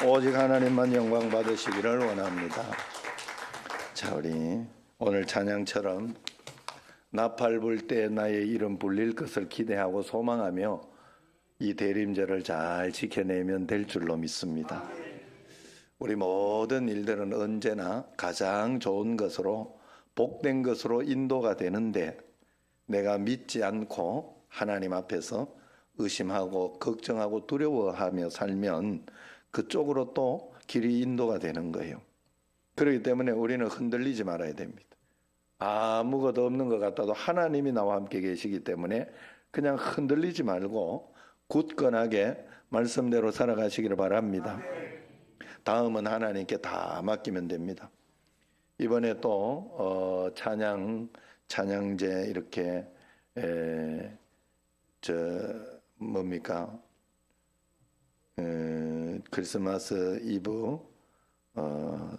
오직 하나님만 영광 받으시기를 원합니다. 자, 우리 오늘 찬양처럼 나팔 불 때 나의 이름 불릴 것을 기대하고 소망하며 이 대림절을 잘 지켜내면 될 줄로 믿습니다. 우리 모든 일들은 언제나 가장 좋은 것으로 복된 것으로 인도가 되는데 내가 믿지 않고 하나님 앞에서 의심하고 걱정하고 두려워하며 살면 그쪽으로 또 길이 인도가 되는 거예요. 그렇기 때문에 우리는 흔들리지 말아야 됩니다. 아무것도 없는 것 같아도 하나님이 나와 함께 계시기 때문에 그냥 흔들리지 말고 굳건하게 말씀대로 살아가시기를 바랍니다. 다음은 하나님께 다 맡기면 됩니다. 이번에 또 찬양제 이렇게 크리스마스 이브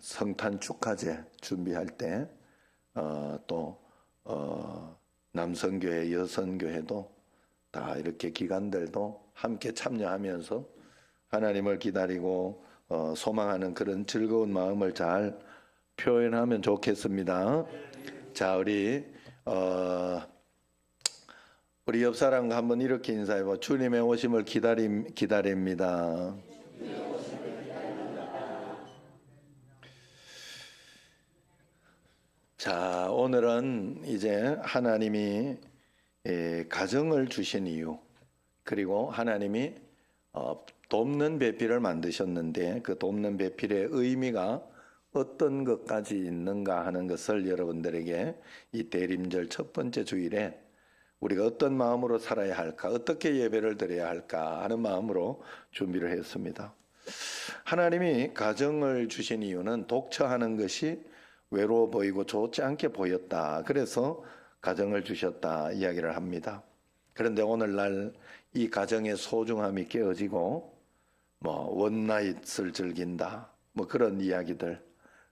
성탄 축하제 준비할 때 또 남성교회 여성교회도 다 이렇게 기관들도 함께 참여하면서 하나님을 기다리고 소망하는 그런 즐거운 마음을 잘 표현하면 좋겠습니다. 자, 우리 옆 사람과 한번 이렇게 인사해봐. 주님의 오심을 기다립니다. 자, 오늘은 이제 하나님이 가정을 주신 이유, 그리고 하나님이 돕는 배필을 만드셨는데 그 돕는 배필의 의미가 어떤 것까지 있는가 하는 것을 여러분들에게 이 대림절 첫 번째 주일에 우리가 어떤 마음으로 살아야 할까, 어떻게 예배를 드려야 할까 하는 마음으로 준비를 했습니다. 하나님이 가정을 주신 이유는 독처하는 것이 외로워 보이고 좋지 않게 보였다. 그래서 가정을 주셨다 이야기를 합니다. 그런데 오늘날 이 가정의 소중함이 깨어지고 원나잇을 즐긴다, 그런 이야기들,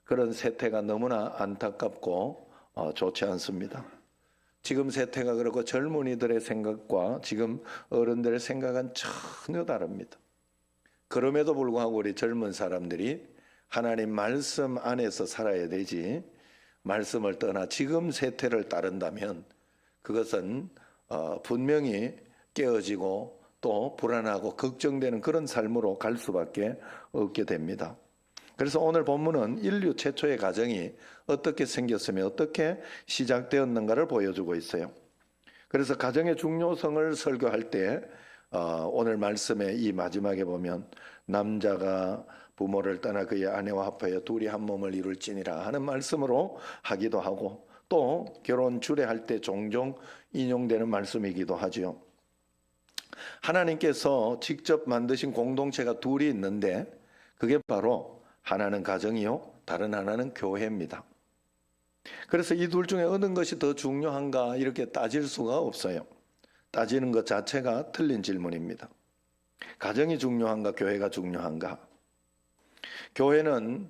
그런 세태가 너무나 안타깝고 좋지 않습니다. 지금 세태가 그렇고 젊은이들의 생각과 지금 어른들의 생각은 전혀 다릅니다. 그럼에도 불구하고 우리 젊은 사람들이 하나님 말씀 안에서 살아야 되지, 말씀을 떠나 지금 세태를 따른다면 그것은 분명히 깨어지고 또 불안하고 걱정되는 그런 삶으로 갈 수밖에 없게 됩니다. 그래서 오늘 본문은 인류 최초의 가정이 어떻게 생겼으며 어떻게 시작되었는가를 보여주고 있어요. 그래서 가정의 중요성을 설교할 때 오늘 말씀의 이 마지막에 보면 남자가 부모를 떠나 그의 아내와 합하여 둘이 한 몸을 이룰지니라 하는 말씀으로 하기도 하고, 또 결혼 주례할 때 종종 인용되는 말씀이기도 하지요. 하나님께서 직접 만드신 공동체가 둘이 있는데 그게 바로 하나는 가정이요 다른 하나는 교회입니다. 그래서 이 둘 중에 어느 것이 더 중요한가 이렇게 따질 수가 없어요. 따지는 것 자체가 틀린 질문입니다. 가정이 중요한가 교회가 중요한가? 교회는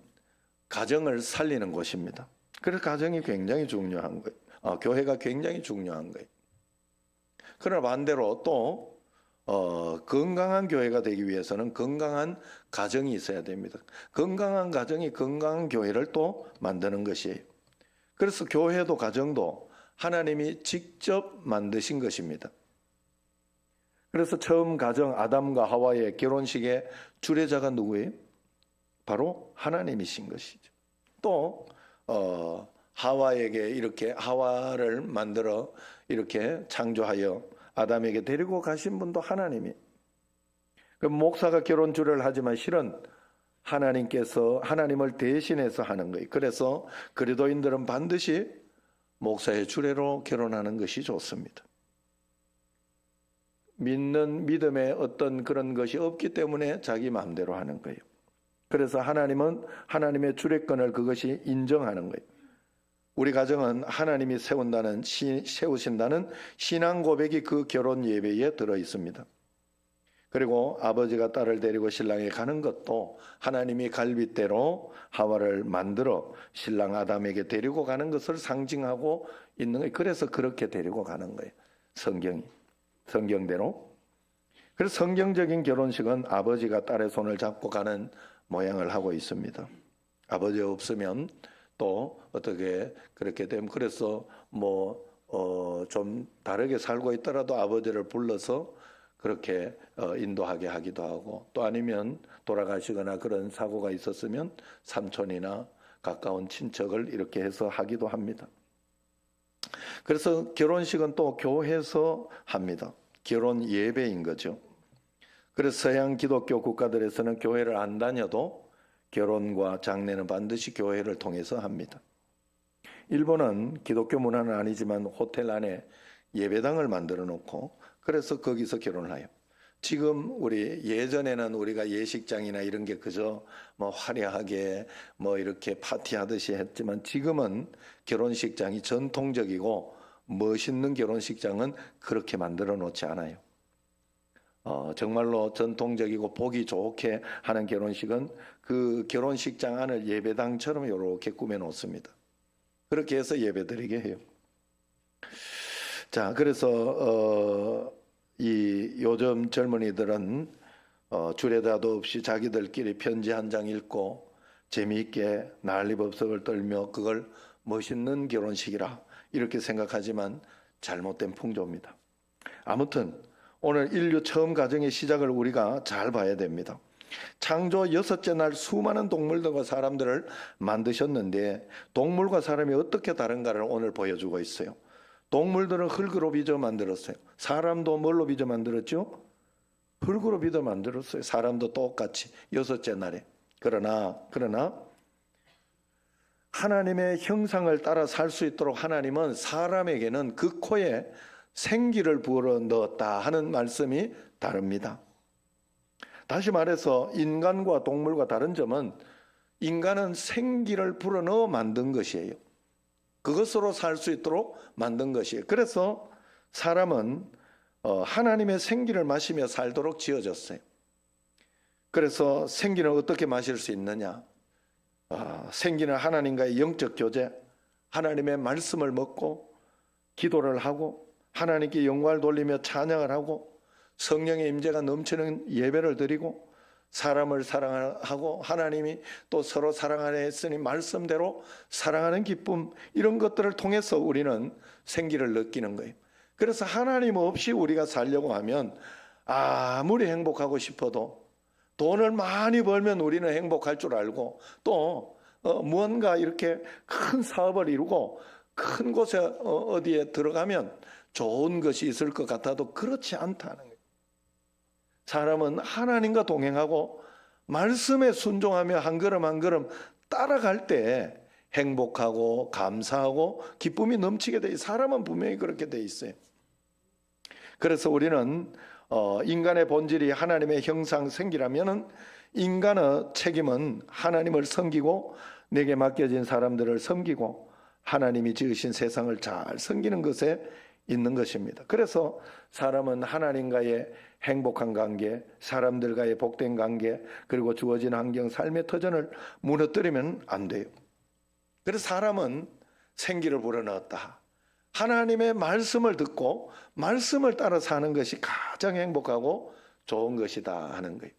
가정을 살리는 곳입니다. 그래서 가정이 굉장히 중요한 거예요. 교회가 굉장히 중요한 거예요. 그러나 반대로 또 건강한 교회가 되기 위해서는 건강한 가정이 있어야 됩니다. 건강한 가정이 건강한 교회를 또 만드는 것이에요. 그래서 교회도 가정도 하나님이 직접 만드신 것입니다. 그래서 처음 가정 아담과 하와의 결혼식의 주례자가 누구예요? 바로 하나님이신 것이죠. 또 하와에게 이렇게 하와를 만들어 이렇게 창조하여 아담에게 데리고 가신 분도 하나님이. 그 목사가 결혼 주례를 하지만 실은 하나님께서 하나님을 대신해서 하는 거예요. 그래서 그리스도인들은 반드시 목사의 주례로 결혼하는 것이 좋습니다. 믿는 믿음에 어떤 그런 것이 없기 때문에 자기 마음대로 하는 거예요. 그래서 하나님은 하나님의 주례권을 그것이 인정하는 거예요. 우리 가정은 하나님이 세우신다는 신앙 고백이 그 결혼 예배에 들어 있습니다. 그리고 아버지가 딸을 데리고 신랑에 가는 것도 하나님이 갈빗대로 하와를 만들어 신랑 아담에게 데리고 가는 것을 상징하고 있는 거예요. 그래서 그렇게 데리고 가는 거예요. 성경대로. 그래서 성경적인 결혼식은 아버지가 딸의 손을 잡고 가는 모양을 하고 있습니다. 아버지 없으면 또 어떻게 그렇게 되면, 그래서 좀 다르게 살고 있더라도 아버지를 불러서 그렇게 인도하게 하기도 하고, 또 아니면 돌아가시거나 그런 사고가 있었으면 삼촌이나 가까운 친척을 이렇게 해서 하기도 합니다. 그래서 결혼식은 또 교회에서 합니다. 결혼 예배인 거죠. 그래서 서양 기독교 국가들에서는 교회를 안 다녀도 결혼과 장례는 반드시 교회를 통해서 합니다. 일본은 기독교 문화는 아니지만 호텔 안에 예배당을 만들어 놓고 그래서 거기서 결혼을 해요. 지금 예전에는 우리가 예식장이나 이런 게 그저 화려하게 이렇게 파티하듯이 했지만, 지금은 결혼식장이 전통적이고 멋있는 결혼식장은 그렇게 만들어 놓지 않아요. 정말로 전통적이고 보기 좋게 하는 결혼식은 그 결혼식장 안을 예배당처럼 이렇게 꾸며 놓습니다. 그렇게 해서 예배드리게 해요. 자, 그래서 이 요즘 젊은이들은 주례자도 없이 자기들끼리 편지 한 장 읽고 재미있게 난리법석을 떨며 그걸 멋있는 결혼식이라 이렇게 생각하지만 잘못된 풍조입니다. 아무튼 오늘 인류 처음 가정의 시작을 우리가 잘 봐야 됩니다. 창조 6째 날 수많은 동물들과 사람들을 만드셨는데 동물과 사람이 어떻게 다른가를 오늘 보여주고 있어요. 동물들은 흙으로 빚어 만들었어요. 사람도 뭘로 빚어 만들었죠? 흙으로 빚어 만들었어요. 사람도 똑같이 6째 날에. 그러나 하나님의 형상을 따라 살 수 있도록 하나님은 사람에게는 그 코에 생기를 부어 넣었다 하는 말씀이 다릅니다. 다시 말해서 인간과 동물과 다른 점은 인간은 생기를 불어넣어 만든 것이에요. 그것으로 살 수 있도록 만든 것이에요. 그래서 사람은 하나님의 생기를 마시며 살도록 지어졌어요. 그래서 생기는 어떻게 마실 수 있느냐? 생기는 하나님과의 영적 교제, 하나님의 말씀을 먹고 기도를 하고 하나님께 영광을 돌리며 찬양을 하고 성령의 임재가 넘치는 예배를 드리고 사람을 사랑하고 하나님이 또 서로 사랑하려 했으니 말씀대로 사랑하는 기쁨, 이런 것들을 통해서 우리는 생기를 느끼는 거예요. 그래서 하나님 없이 우리가 살려고 하면 아무리 행복하고 싶어도 돈을 많이 벌면 우리는 행복할 줄 알고 또 무언가 이렇게 큰 사업을 이루고 큰 곳에 어디에 들어가면 좋은 것이 있을 것 같아도 그렇지 않다는 거예요. 사람은 하나님과 동행하고 말씀에 순종하며 한 걸음 한 걸음 따라갈 때 행복하고 감사하고 기쁨이 넘치게 돼 있어요. 사람은 분명히 그렇게 돼 있어요. 그래서 우리는 인간의 본질이 하나님의 형상 생기라면 인간의 책임은 하나님을 섬기고 내게 맡겨진 사람들을 섬기고 하나님이 지으신 세상을 잘 섬기는 것에 있는 것입니다. 그래서 사람은 하나님과의 행복한 관계, 사람들과의 복된 관계, 그리고 주어진 환경, 삶의 터전을 무너뜨리면 안 돼요. 그래서 사람은 생기를 불어넣었다. 하나님의 말씀을 듣고 말씀을 따라 사는 것이 가장 행복하고 좋은 것이다 하는 거예요.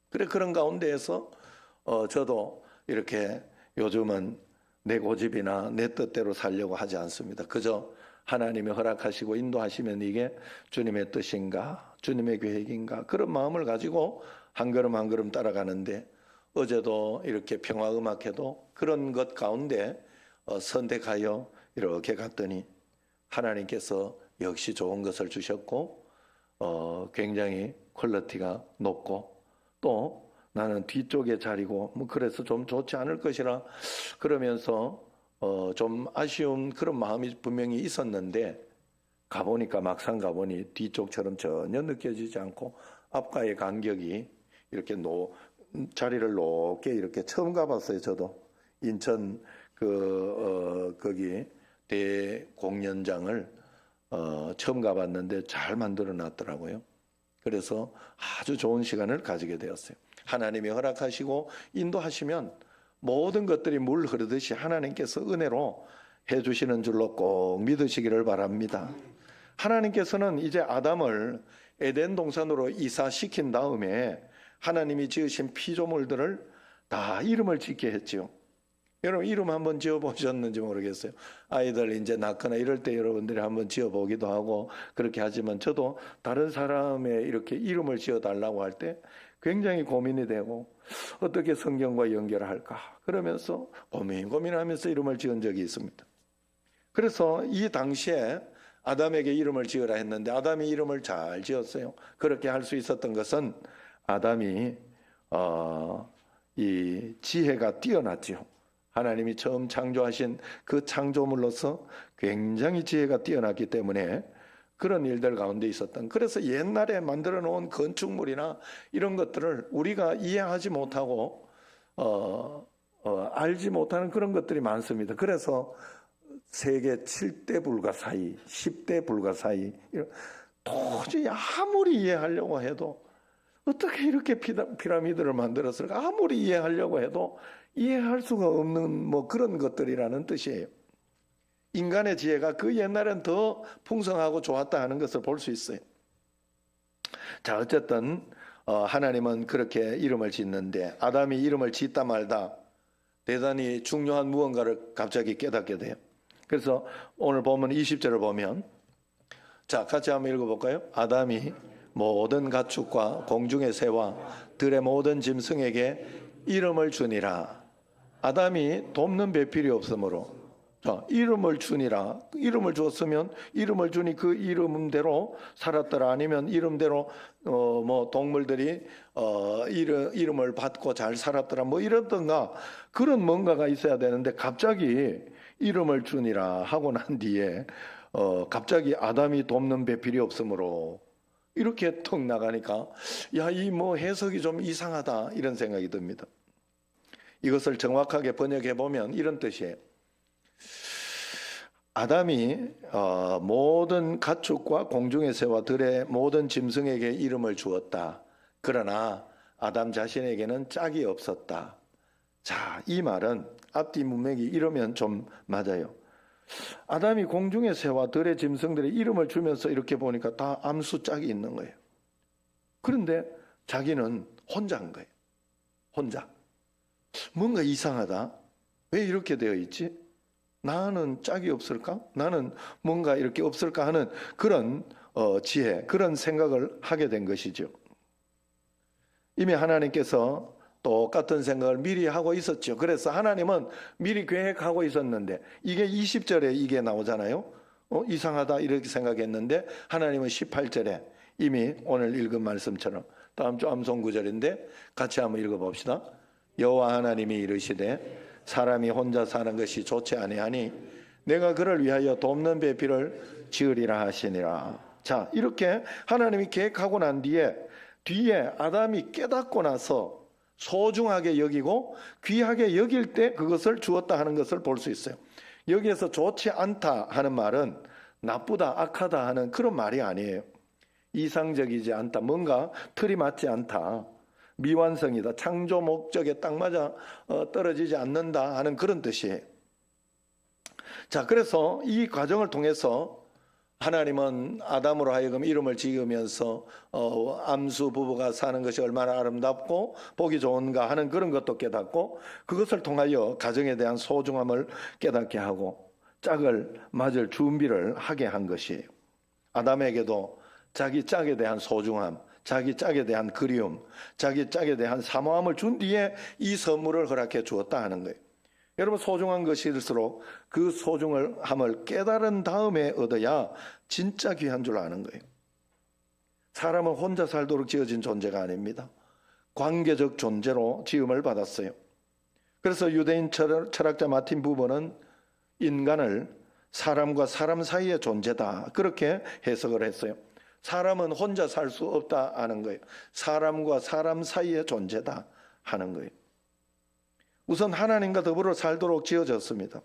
그래, 그런 가운데에서 저도 이렇게 요즘은 내 고집이나 내 뜻대로 살려고 하지 않습니다. 그저 하나님이 허락하시고 인도하시면 이게 주님의 뜻인가, 주님의 계획인가, 그런 마음을 가지고 한 걸음 한 걸음 따라가는데, 어제도 이렇게 평화음악회도 그런 것 가운데 선택하여 이렇게 갔더니 하나님께서 역시 좋은 것을 주셨고 굉장히 퀄리티가 높고 또 나는 뒤쪽에 자리고 그래서 좀 좋지 않을 것이라 그러면서 좀 아쉬운 그런 마음이 분명히 있었는데 가보니까 막상 가보니 뒤쪽처럼 전혀 느껴지지 않고 앞과의 간격이 이렇게 자리를 높게 이렇게 처음 가봤어요. 저도 인천 거기 대공연장을 처음 가봤는데 잘 만들어 놨더라고요. 그래서 아주 좋은 시간을 가지게 되었어요. 하나님이 허락하시고 인도하시면 모든 것들이 물 흐르듯이 하나님께서 은혜로 해주시는 줄로 꼭 믿으시기를 바랍니다. 하나님께서는 이제 아담을 에덴 동산으로 이사시킨 다음에 하나님이 지으신 피조물들을 다 이름을 짓게 했지요. 여러분 이름 한번 지어보셨는지 모르겠어요. 아이들 이제 낳거나 이럴 때 여러분들이 한번 지어보기도 하고 그렇게 하지만 저도 다른 사람의 이렇게 이름을 지어달라고 할 때 굉장히 고민이 되고 어떻게 성경과 연결할까 그러면서 고민하면서 이름을 지은 적이 있습니다. 그래서 이 당시에 아담에게 이름을 지으라 했는데 아담이 이름을 잘 지었어요. 그렇게 할 수 있었던 것은 아담이 이 지혜가 뛰어났지요. 하나님이 처음 창조하신 그 창조물로서 굉장히 지혜가 뛰어났기 때문에 그런 일들 가운데 있었던. 그래서 옛날에 만들어 놓은 건축물이나 이런 것들을 우리가 이해하지 못하고 알지 못하는 그런 것들이 많습니다. 그래서 세계 7대 불가사의, 10대 불가사의 도저히 아무리 이해하려고 해도 어떻게 이렇게 피라미드를 만들었을까? 아무리 이해하려고 해도 이해할 수가 없는 뭐 그런 것들이라는 뜻이에요. 인간의 지혜가 그 옛날엔 더 풍성하고 좋았다 하는 것을 볼 수 있어요. 자, 어쨌든 하나님은 그렇게 이름을 짓는데 아담이 이름을 짓다 말다 대단히 중요한 무언가를 갑자기 깨닫게 돼요. 그래서 오늘 보면 20절을 보면 자, 같이 한번 읽어볼까요? 아담이 모든 가축과 공중의 새와 들의 모든 짐승에게 이름을 주니라. 아담이 돕는 배필이 없으므로 자, 이름을 주니라. 이름을 줬으면 이름을 주니 그 이름대로 살았더라. 아니면 이름대로 뭐 동물들이 이름을 받고 잘 살았더라. 뭐 이러던가 그런 뭔가가 있어야 되는데 갑자기 이름을 주니라 하고 난 뒤에 갑자기 아담이 돕는 배필이 없으므로 이렇게 턱 나가니까 야, 이 뭐 해석이 좀 이상하다 이런 생각이 듭니다. 이것을 정확하게 번역해 보면 이런 뜻이에요. 아담이 모든 가축과 공중의 새와 들의 모든 짐승에게 이름을 주었다. 그러나 아담 자신에게는 짝이 없었다. 자, 이 말은 앞뒤 문맥이 이러면 좀 맞아요. 아담이 공중의 새와 들의 짐승들의 이름을 주면서 이렇게 보니까 다 암수 짝이 있는 거예요. 그런데 자기는 혼자인 거예요. 혼자. 뭔가 이상하다. 왜 이렇게 되어 있지? 나는 짝이 없을까? 나는 뭔가 이렇게 없을까 하는 그런 지혜, 그런 생각을 하게 된 것이죠. 이미 하나님께서 똑같은 생각을 미리 하고 있었죠. 그래서 하나님은 미리 계획하고 있었는데 이게 20절에 이게 나오잖아요. 이상하다 이렇게 생각했는데 하나님은 18절에 이미 오늘 읽은 말씀처럼 다음 주 암송 구절인데 같이 한번 읽어봅시다. 여호와 하나님이 이르시되 사람이 혼자 사는 것이 좋지 아니하니 내가 그를 위하여 돕는 배필을 지으리라 하시니라. 자, 이렇게 하나님이 계획하고 난 뒤에 아담이 깨닫고 나서 소중하게 여기고 귀하게 여길 때 그것을 주었다 하는 것을 볼 수 있어요. 여기에서 좋지 않다 하는 말은 나쁘다, 악하다 하는 그런 말이 아니에요. 이상적이지 않다, 뭔가 틀이 맞지 않다, 미완성이다, 창조 목적에 딱 맞아 떨어지지 않는다 하는 그런 뜻이에요. 자, 그래서 이 과정을 통해서 하나님은 아담으로 하여금 이름을 지으면서 암수 부부가 사는 것이 얼마나 아름답고 보기 좋은가 하는 그런 것도 깨닫고 그것을 통하여 가정에 대한 소중함을 깨닫게 하고 짝을 맞을 준비를 하게 한 것이에요. 아담에게도 자기 짝에 대한 소중함, 자기 짝에 대한 그리움, 자기 짝에 대한 사모함을 준 뒤에 이 선물을 허락해 주었다 하는 거예요. 여러분, 소중한 것일수록 그 소중함을 깨달은 다음에 얻어야 진짜 귀한 줄 아는 거예요. 사람은 혼자 살도록 지어진 존재가 아닙니다. 관계적 존재로 지음을 받았어요. 그래서 유대인 철학자 마틴 부버는 인간을 사람과 사람 사이의 존재다 그렇게 해석을 했어요. 사람은 혼자 살 수 없다 하는 거예요. 사람과 사람 사이의 존재다 하는 거예요. 우선 하나님과 더불어 살도록 지어졌습니다.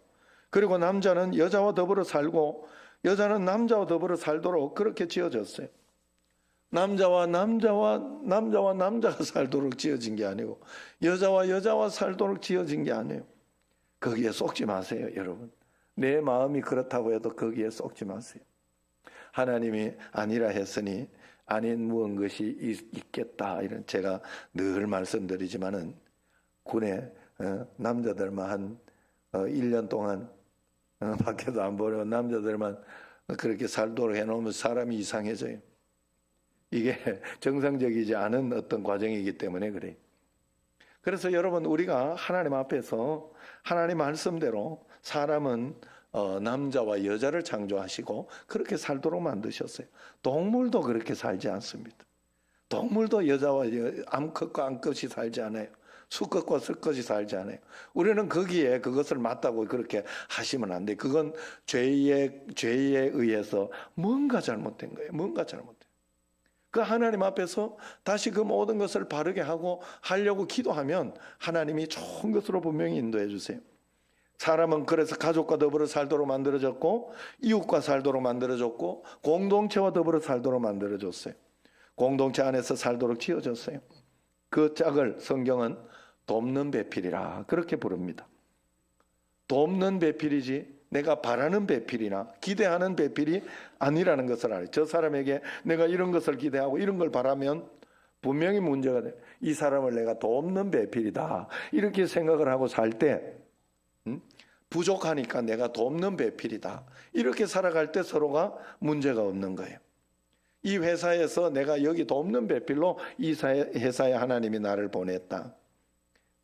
그리고 남자는 여자와 더불어 살고 여자는 남자와 더불어 살도록 그렇게 지어졌어요. 남자가 살도록 지어진 게 아니고 여자와 살도록 지어진 게 아니에요. 거기에 속지 마세요, 여러분. 내 마음이 그렇다고 해도 거기에 속지 마세요. 하나님이 아니라 했으니 아닌 무언것이 있겠다. 이런 제가 늘 말씀드리지만은 군에 남자들만 한 1년 동안 밖에도 안 보내고 남자들만 그렇게 살도록 해놓으면 사람이 이상해져요. 이게 정상적이지 않은 어떤 과정이기 때문에 그래요. 그래서 여러분, 우리가 하나님 앞에서 하나님 말씀대로 사람은 남자와 여자를 창조하시고 그렇게 살도록 만드셨어요. 동물도 그렇게 살지 않습니다. 동물도 여자와 암컷과 암컷이 살지 않아요. 수컷과 수컷이 살지 않아요. 우리는 거기에 그것을 맞다고 그렇게 하시면 안 돼요. 그건 죄에 의해서 뭔가 잘못된 거예요. 뭔가 잘못된. 그 하나님 앞에서 다시 그 모든 것을 바르게 하려고 기도하면 하나님이 좋은 것으로 분명히 인도해 주세요. 사람은 그래서 가족과 더불어 살도록 만들어졌고 이웃과 살도록 만들어졌고 공동체와 더불어 살도록 만들어졌어요. 공동체 안에서 살도록 지어졌어요. 그 짝을 성경은 돕는 배필이라 그렇게 부릅니다. 돕는 배필이지 내가 바라는 배필이나 기대하는 배필이 아니라는 것을 알아요. 저 사람에게 내가 이런 것을 기대하고 이런 걸 바라면 분명히 문제가 돼요. 이 사람을 내가 돕는 배필이다 이렇게 생각을 하고 살 때 부족하니까 내가 돕는 배필이다 이렇게 살아갈 때 서로가 문제가 없는 거예요. 이 회사에서 내가 여기 돕는 배필로 이 회사에 하나님이 나를 보냈다.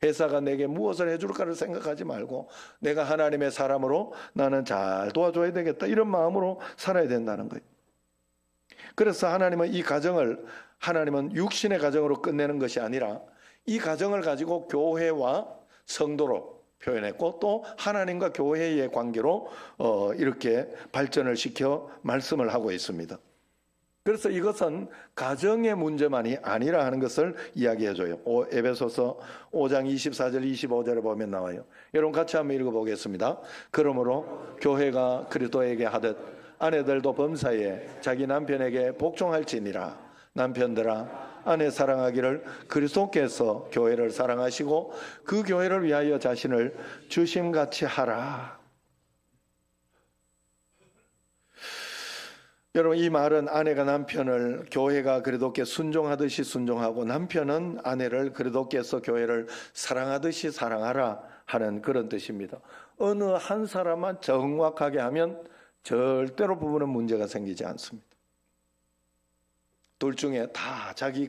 회사가 내게 무엇을 해줄까를 생각하지 말고 내가 하나님의 사람으로 나는 잘 도와줘야 되겠다 이런 마음으로 살아야 된다는 거예요. 그래서 하나님은 이 가정을 하나님은 육신의 가정으로 끝내는 것이 아니라 이 가정을 가지고 교회와 성도로 표현했고 또 하나님과 교회의 관계로 이렇게 발전을 시켜 말씀을 하고 있습니다. 그래서 이것은 가정의 문제만이 아니라 하는 것을 이야기해줘요. 에베소서 5장 24절 25절에 보면 나와요. 여러분 같이 한번 읽어보겠습니다. 그러므로 교회가 그리스도에게 하듯 아내들도 범사에 자기 남편에게 복종할지니라. 남편들아 아내 사랑하기를 그리스도께서 교회를 사랑하시고 그 교회를 위하여 자신을 주심같이 하라. 여러분 이 말은 아내가 남편을 교회가 그리스도께 순종하듯이 순종하고 남편은 아내를 그리스도께서 교회를 사랑하듯이 사랑하라 하는 그런 뜻입니다. 어느 한 사람만 정확하게 하면 절대로 부부는 문제가 생기지 않습니다. 둘 중에 다 자기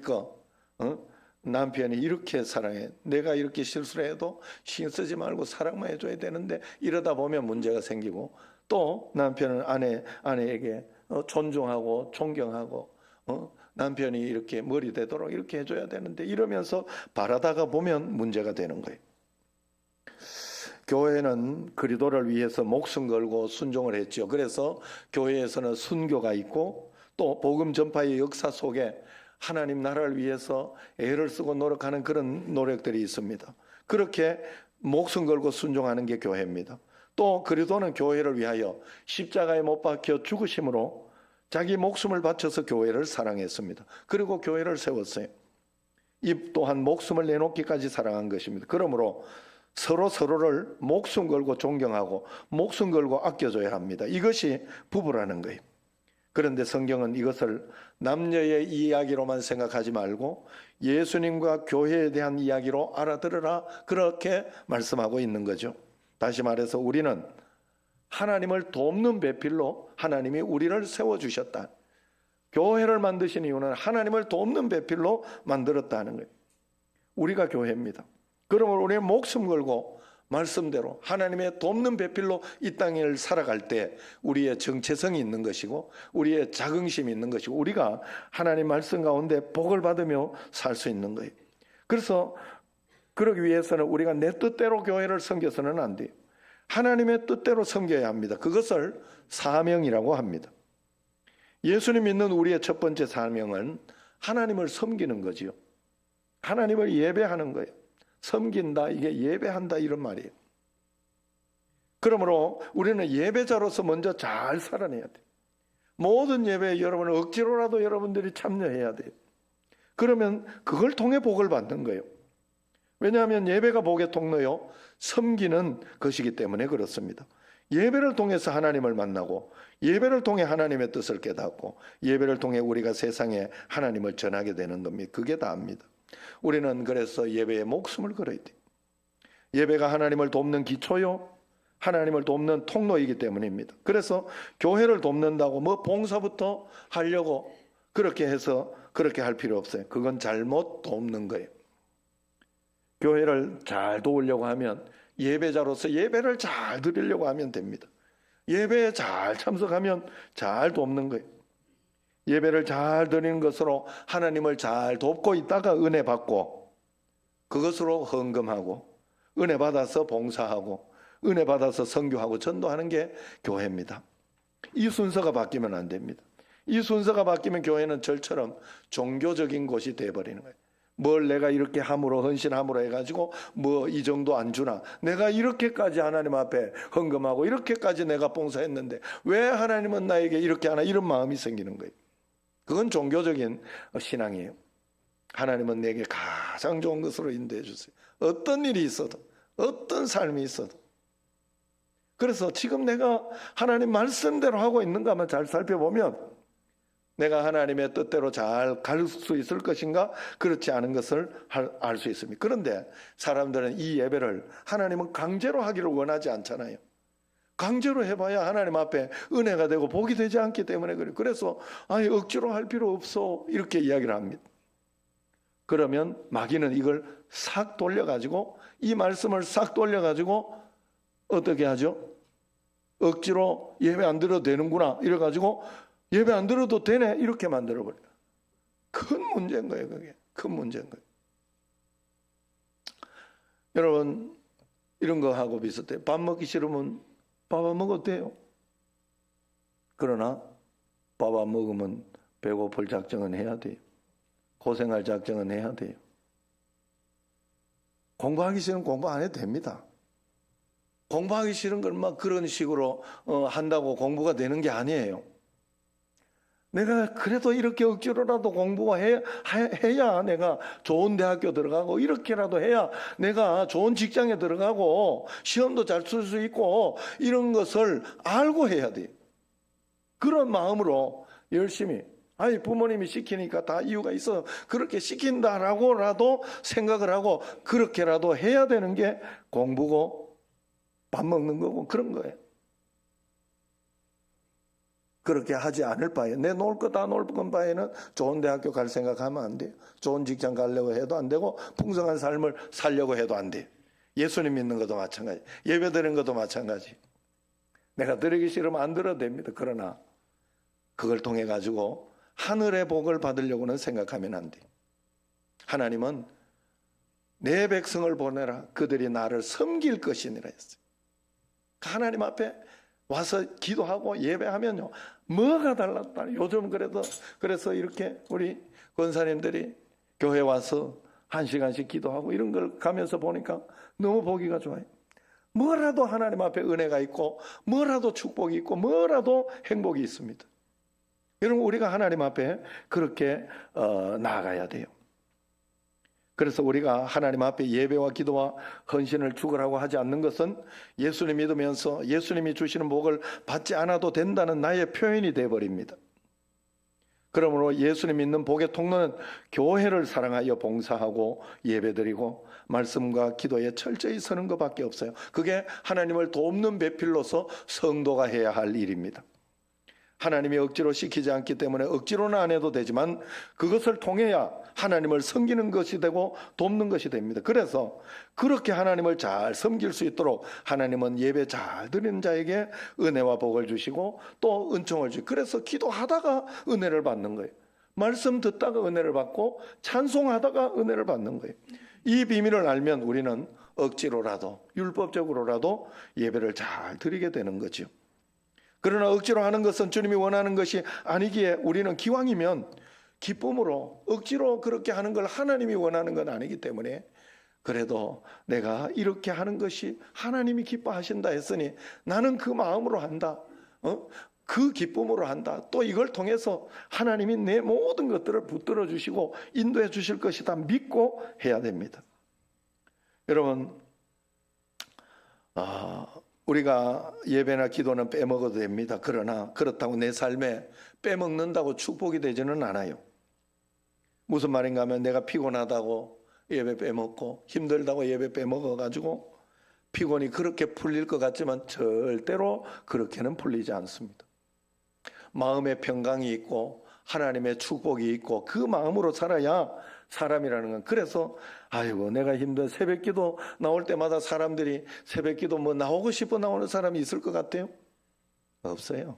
남편이 이렇게 사랑해 내가 이렇게 실수를 해도 신경 쓰지 말고 사랑만 해줘야 되는데 이러다 보면 문제가 생기고 또 남편은 아내에게 존중하고 존경하고 남편이 이렇게 머리 되도록 이렇게 해줘야 되는데 이러면서 바라다가 보면 문제가 되는 거예요. 교회는 그리스도를 위해서 목숨 걸고 순종을 했죠. 그래서 교회에서는 순교가 있고 또 복음 전파의 역사 속에 하나님 나라를 위해서 애를 쓰고 노력하는 그런 노력들이 있습니다. 그렇게 목숨 걸고 순종하는 게 교회입니다. 또 그리스도는 교회를 위하여 십자가에 못 박혀 죽으심으로 자기 목숨을 바쳐서 교회를 사랑했습니다. 그리고 교회를 세웠어요. 이 또한 목숨을 내놓기까지 사랑한 것입니다. 그러므로 서로를 목숨 걸고 존경하고 목숨 걸고 아껴줘야 합니다. 이것이 부부라는 거예요. 그런데 성경은 이것을 남녀의 이야기로만 생각하지 말고 예수님과 교회에 대한 이야기로 알아들으라 그렇게 말씀하고 있는 거죠. 다시 말해서 우리는 하나님을 돕는 배필로 하나님이 우리를 세워주셨다. 교회를 만드신 이유는 하나님을 돕는 배필로 만들었다는 거예요. 우리가 교회입니다. 그러므로 우리의 목숨 걸고 말씀대로 하나님의 돕는 배필로 이 땅을 살아갈 때 우리의 정체성이 있는 것이고 우리의 자긍심이 있는 것이고 우리가 하나님 말씀 가운데 복을 받으며 살 수 있는 거예요. 그래서 그러기 위해서는 우리가 내 뜻대로 교회를 섬겨서는 안 돼요. 하나님의 뜻대로 섬겨야 합니다. 그것을 사명이라고 합니다. 예수님 믿는 우리의 첫 번째 사명은 하나님을 섬기는 거지요. 하나님을 예배하는 거예요. 섬긴다, 이게 예배한다 이런 말이에요. 그러므로 우리는 예배자로서 먼저 잘 살아내야 돼요. 모든 예배에 여러분은 억지로라도 여러분들이 참여해야 돼요. 그러면 그걸 통해 복을 받는 거예요. 왜냐하면 예배가 복의 통로요 섬기는 것이기 때문에 그렇습니다. 예배를 통해서 하나님을 만나고 예배를 통해 하나님의 뜻을 깨닫고 예배를 통해 우리가 세상에 하나님을 전하게 되는 겁니다. 그게 다입니다. 우리는 그래서 예배에 목숨을 걸어야 돼요. 예배가 하나님을 돕는 기초요, 하나님을 돕는 통로이기 때문입니다. 그래서 교회를 돕는다고 뭐 봉사부터 하려고 그렇게 해서 그렇게 할 필요 없어요. 그건 잘못 돕는 거예요. 교회를 잘 도우려고 하면 예배자로서 예배를 잘 드리려고 하면 됩니다. 예배에 잘 참석하면 잘 돕는 거예요. 예배를 잘 드리는 것으로 하나님을 잘 돕고 있다가 은혜 받고 그것으로 헌금하고 은혜 받아서 봉사하고 은혜 받아서 선교하고 전도하는 게 교회입니다. 이 순서가 바뀌면 안 됩니다. 이 순서가 바뀌면 교회는 절처럼 종교적인 곳이 돼버리는 거예요. 뭘 내가 이렇게 함으로 헌신함으로 해가지고 뭐 이 정도 안 주나, 내가 이렇게까지 하나님 앞에 헌금하고 이렇게까지 내가 봉사했는데 왜 하나님은 나에게 이렇게 하나, 이런 마음이 생기는 거예요. 그건 종교적인 신앙이에요. 하나님은 내게 가장 좋은 것으로 인도해 주세요. 어떤 일이 있어도 어떤 삶이 있어도. 그래서 지금 내가 하나님 말씀대로 하고 있는가 한번 잘 살펴보면 내가 하나님의 뜻대로 잘 갈 수 있을 것인가, 그렇지 않은 것을 알 수 있습니다. 그런데 사람들은 이 예배를 하나님은 강제로 하기를 원하지 않잖아요. 강제로 해봐야 하나님 앞에 은혜가 되고 복이 되지 않기 때문에 그래요. 그래서 아니 억지로 할 필요 없어 이렇게 이야기를 합니다. 그러면 마귀는 이걸 싹 돌려가지고, 이 말씀을 싹 돌려가지고 어떻게 하죠? 억지로 예배 안 드려도 되는구나 이래가지고 예배 안 드려도 되네 이렇게 만들어버려요. 큰 문제인 거예요. 그게 큰 문제인 거예요. 여러분, 이런 거 하고 비슷해요. 밥 먹기 싫으면 밥 안 먹어도 돼요. 그러나 밥 안 먹으면 배고플 작정은 해야 돼요. 고생할 작정은 해야 돼요. 공부하기 싫으면 공부 안 해도 됩니다. 공부하기 싫은 걸 막 그런 식으로 한다고 공부가 되는 게 아니에요. 내가 그래도 이렇게 억지로라도 공부해야 내가 좋은 대학교 들어가고 이렇게라도 해야 내가 좋은 직장에 들어가고 시험도 잘 칠 수 있고 이런 것을 알고 해야 돼요. 그런 마음으로 열심히, 아니 부모님이 시키니까 다 이유가 있어 그렇게 시킨다라고라도 생각을 하고 그렇게라도 해야 되는 게 공부고 밥 먹는 거고 그런 거예요. 그렇게 하지 않을 바에, 내 놓을 거 다 놓을 바에는 좋은 대학교 갈 생각하면 안 돼요. 좋은 직장 가려고 해도 안 되고 풍성한 삶을 살려고 해도 안 돼요. 예수님 믿는 것도 마찬가지, 예배 드리는 것도 마찬가지. 내가 드리기 싫으면 안 드려도 됩니다. 그러나 그걸 통해 가지고 하늘의 복을 받으려고는 생각하면 안 돼요. 하나님은 내 백성을 보내라, 그들이 나를 섬길 것이니라 했어요. 하나님 앞에 와서 기도하고 예배하면요, 뭐가 달랐다. 요즘 그래서 이렇게 우리 권사님들이 교회 와서 1시간씩 기도하고 이런 걸 가면서 보니까 너무 보기가 좋아요. 뭐라도 하나님 앞에 은혜가 있고 뭐라도 축복이 있고 뭐라도 행복이 있습니다. 여러분, 우리가 하나님 앞에 그렇게 나아가야 돼요. 그래서 우리가 하나님 앞에 예배와 기도와 헌신을 죽으라고 하지 않는 것은 예수님 믿으면서 예수님이 주시는 복을 받지 않아도 된다는 나의 표현이 되어버립니다. 그러므로 예수님 믿는 복의 통로는 교회를 사랑하여 봉사하고 예배드리고 말씀과 기도에 철저히 서는 것밖에 없어요. 그게 하나님을 돕는 배필로서 성도가 해야 할 일입니다. 하나님이 억지로 시키지 않기 때문에 억지로는 안 해도 되지만 그것을 통해야 하나님을 섬기는 것이 되고 돕는 것이 됩니다. 그래서 그렇게 하나님을 잘 섬길 수 있도록 하나님은 예배 잘 드리는 자에게 은혜와 복을 주시고 또 은총을 주시고, 그래서 기도하다가 은혜를 받는 거예요. 말씀 듣다가 은혜를 받고 찬송하다가 은혜를 받는 거예요. 이 비밀을 알면 우리는 억지로라도 율법적으로라도 예배를 잘 드리게 되는 거죠. 그러나 억지로 하는 것은 주님이 원하는 것이 아니기에 우리는 기왕이면 기쁨으로, 억지로 그렇게 하는 걸 하나님이 원하는 건 아니기 때문에 그래도 내가 이렇게 하는 것이 하나님이 기뻐하신다 했으니 나는 그 마음으로 한다. 그 기쁨으로 한다. 또 이걸 통해서 하나님이 내 모든 것들을 붙들어 주시고 인도해 주실 것이다 믿고 해야 됩니다. 여러분, 우리가 예배나 기도는 빼먹어도 됩니다. 그러나 그렇다고 내 삶에 빼먹는다고 축복이 되지는 않아요. 무슨 말인가 하면 내가 피곤하다고 예배 빼먹고 힘들다고 예배 빼먹어가지고 피곤이 그렇게 풀릴 것 같지만 절대로 그렇게는 풀리지 않습니다. 마음의 평강이 있고 하나님의 축복이 있고 그 마음으로 살아야 사람이라는 건. 그래서 아이고 내가 힘든 새벽기도 나올 때마다 사람들이 새벽기도 뭐 나오고 싶어 나오는 사람이 있을 것 같아요? 없어요.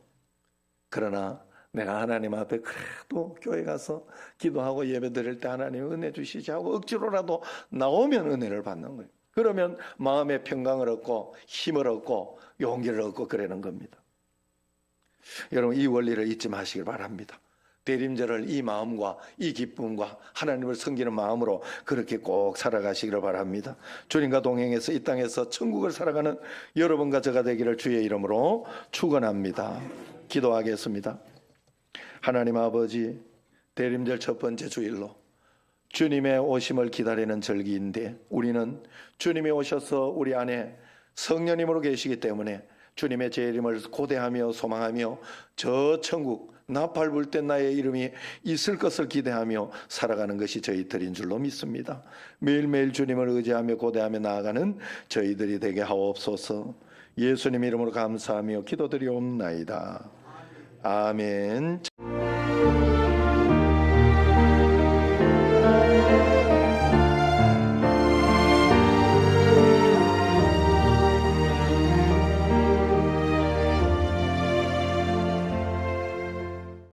그러나 내가 하나님 앞에 그래도 교회 가서 기도하고 예배 드릴 때 하나님 은혜 주시지 하고 억지로라도 나오면 은혜를 받는 거예요. 그러면 마음의 평강을 얻고 힘을 얻고 용기를 얻고 그러는 겁니다. 여러분 이 원리를 잊지 마시길 바랍니다. 대림절을 이 마음과 이 기쁨과 하나님을 섬기는 마음으로 그렇게 꼭 살아가시기를 바랍니다. 주님과 동행해서 이 땅에서 천국을 살아가는 여러분과 저가 되기를 주의 이름으로 축원합니다. 기도하겠습니다. 하나님 아버지, 대림절 첫 번째 주일로 주님의 오심을 기다리는 절기인데 우리는 주님이 오셔서 우리 안에 성령님으로 계시기 때문에 주님의 재림을 고대하며 소망하며 저 천국 나팔 불 때 나의 이름이 있을 것을 기대하며 살아가는 것이 저희들인 줄로 믿습니다. 매일매일 주님을 의지하며 고대하며 나아가는 저희들이 되게 하옵소서. 예수님 이름으로 감사하며 기도드리옵나이다. 아멘.